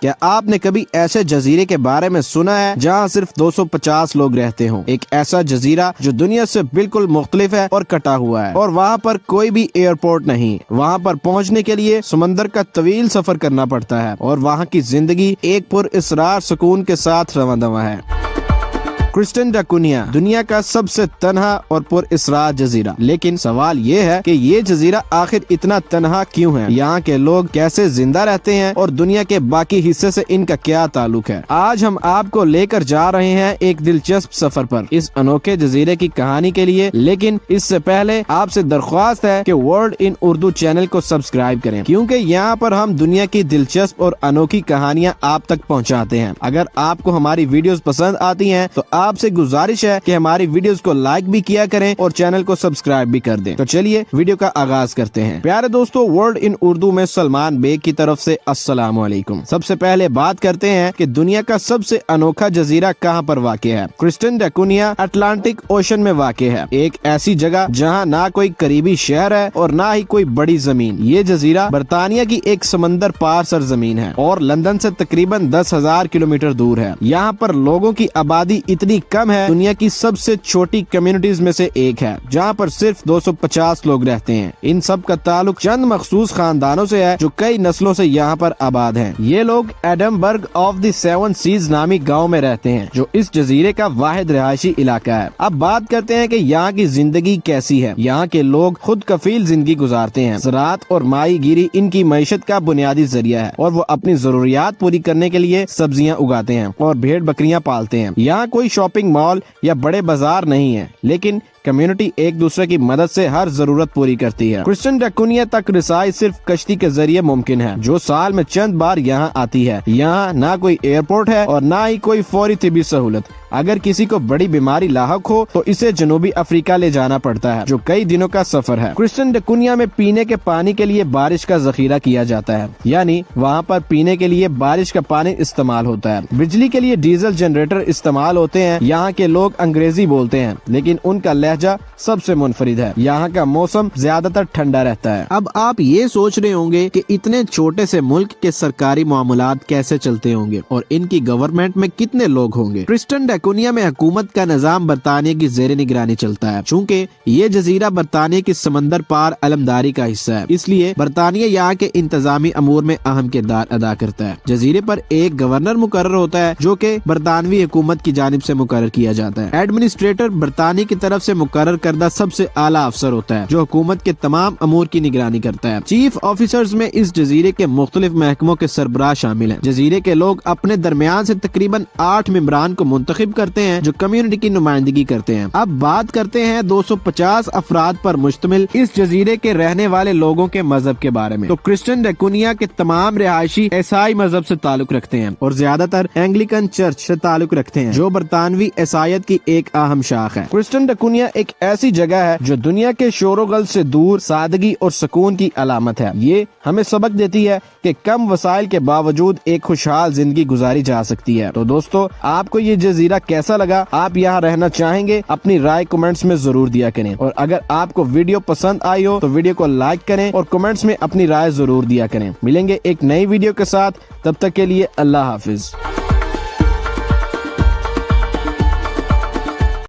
کیا آپ نے کبھی ایسے جزیرے کے بارے میں سنا ہے جہاں صرف 250 لوگ رہتے ہوں؟ ایک ایسا جزیرہ جو دنیا سے بالکل مختلف ہے اور کٹا ہوا ہے، اور وہاں پر کوئی بھی ایئرپورٹ نہیں۔ وہاں پر پہنچنے کے لیے سمندر کا طویل سفر کرنا پڑتا ہے، اور وہاں کی زندگی ایک پر اسرار سکون کے ساتھ رواں دواں ہے۔ کرسٹن ڈا کنیا دنیا کا سب سے تنہا اور پر اسرار جزیرہ، لیکن سوال یہ ہے کہ یہ جزیرہ آخر اتنا تنہا کیوں ہے؟ یہاں کے لوگ کیسے زندہ رہتے ہیں اور دنیا کے باقی حصے سے ان کا کیا تعلق ہے؟ آج ہم آپ کو لے کر جا رہے ہیں ایک دلچسپ سفر پر اس انوکھے جزیرے کی کہانی کے لیے، لیکن اس سے پہلے آپ سے درخواست ہے کہ ورلڈ ان اردو چینل کو سبسکرائب کریں، کیونکہ یہاں پر ہم دنیا کی دلچسپ اور انوکھی کہانیاں آپ تک پہنچاتے ہیں۔ اگر آپ کو ہماری ویڈیوز پسند آتی ہیں تو آپ سے گزارش ہے کہ ہماری ویڈیوز کو لائک بھی کیا کریں اور چینل کو سبسکرائب بھی کر دیں۔ تو چلیے ویڈیو کا آغاز کرتے ہیں۔ پیارے دوستو، ورلڈ ان اردو میں سلمان بیگ کی طرف سے السلام علیکم۔ سب سے پہلے بات کرتے ہیں کہ دنیا کا سب سے انوکھا جزیرہ کہاں پر واقع ہے۔ کرسٹن ڈا کنیا اٹلانٹک اوشن میں واقع ہے، ایک ایسی جگہ جہاں نہ کوئی قریبی شہر ہے اور نہ ہی کوئی بڑی زمین۔ یہ جزیرہ برطانیہ کی ایک سمندر پار سرزمین ہے اور لندن سے تقریباً 10,000 کلومیٹر دور ہے۔ یہاں پر لوگوں کی آبادی اتنی کم ہے، دنیا کی سب سے چھوٹی کمیونٹیز میں سے ایک ہے، جہاں پر صرف 250 لوگ رہتے ہیں۔ ان سب کا تعلق چند مخصوص خاندانوں سے ہے جو کئی نسلوں سے یہاں پر آباد ہیں۔ یہ لوگ ایڈمبرگ آف دی 7 سیز نامی گاؤں میں رہتے ہیں، جو اس جزیرے کا واحد رہائشی علاقہ ہے۔ اب بات کرتے ہیں کہ یہاں کی زندگی کیسی ہے۔ یہاں کے لوگ خود کفیل زندگی گزارتے ہیں۔ زراعت اور ماہی گیری ان کی معیشت کا بنیادی ذریعہ ہے، اور وہ اپنی ضروریات پوری کرنے کے لیے سبزیاں اگاتے ہیں اور بھیڑ بکریاں پالتے ہیں۔ یہاں کوئی شاپنگ مال یا بڑے بازار نہیں ہے، لیکن کمیونٹی ایک دوسرے کی مدد سے ہر ضرورت پوری کرتی ہے۔ کرسٹن ڈا کنیا تک رسائی صرف کشتی کے ذریعے ممکن ہے، جو سال میں چند بار یہاں آتی ہے۔ یہاں نہ کوئی ایئرپورٹ ہے اور نہ ہی کوئی فوری طبی سہولت۔ اگر کسی کو بڑی بیماری لاحق ہو تو اسے جنوبی افریقہ لے جانا پڑتا ہے، جو کئی دنوں کا سفر ہے۔ کرسٹن ڈا کنیا میں پینے کے پانی کے لیے بارش کا ذخیرہ کیا جاتا ہے، یعنی وہاں پر پینے کے لیے بارش کا پانی استعمال ہوتا ہے۔ بجلی کے لیے ڈیزل جنریٹر استعمال ہوتے ہیں۔ یہاں کے لوگ انگریزی بولتے ہیں، لیکن ان کا لہجہ سب سے منفرد ہے۔ یہاں کا موسم زیادہ تر ٹھنڈا رہتا ہے۔ اب آپ یہ سوچ رہے ہوں گے کہ اتنے چھوٹے سے ملک کے سرکاری معاملات کیسے چلتے ہوں گے اور ان کی گورنمنٹ میں کتنے لوگ ہوں گے۔ کرسٹن ڈا کنیا میں حکومت کا نظام برطانیہ کی زیر نگرانی چلتا ہے۔ چونکہ یہ جزیرہ برطانیہ کی سمندر پار علمداری کا حصہ ہے، اس لیے برطانیہ یہاں کے انتظامی امور میں اہم کردار ادا کرتا ہے۔ جزیرے پر ایک گورنر مقرر ہوتا ہے، جو کہ برطانوی حکومت کی جانب سے مقرر کیا جاتا ہے۔ ایڈمنسٹریٹر برطانیہ کی طرف سے مقرر کردہ سب سے اعلیٰ افسر ہوتا ہے، جو حکومت کے تمام امور کی نگرانی کرتا ہے۔ چیف آفیسرز میں اس جزیرے کے مختلف محکموں کے سربراہ شامل ہیں۔ جزیرے کے لوگ اپنے درمیان سے تقریباً 8 ممبران کو منتخب کرتے ہیں، جو کمیونٹی کی نمائندگی کرتے ہیں۔ اب بات کرتے ہیں 250 افراد پر مشتمل اس جزیرے کے رہنے والے لوگوں کے مذہب کے بارے میں۔ تو کرسٹن ڈا کنیا کے تمام رہائشی عیسائی مذہب سے تعلق رکھتے ہیں اور زیادہ تر اینگلیکن چرچ سے تعلق رکھتے ہیں، جو برطانوی عیسائیت کی ایک اہم شاخ ہے۔ کرسٹن ڈا کنیا ایک ایسی جگہ ہے جو دنیا کے شور و غل سے دور سادگی اور سکون کی علامت ہے۔ یہ ہمیں سبق دیتی ہے کہ کم وسائل کے باوجود ایک خوشحال زندگی گزاری جا سکتی ہے۔ تو دوستو، آپ کو یہ جزیرہ کیسا لگا؟ آپ یہاں رہنا چاہیں گے؟ اپنی رائے کمنٹس میں ضرور دیا کریں، اور اگر آپ کو ویڈیو پسند آئی ہو تو ویڈیو کو لائک کریں اور کمنٹس میں اپنی رائے ضرور دیا کریں۔ ملیں گے ایک نئی ویڈیو کے ساتھ، تب تک کے لیے اللہ حافظ۔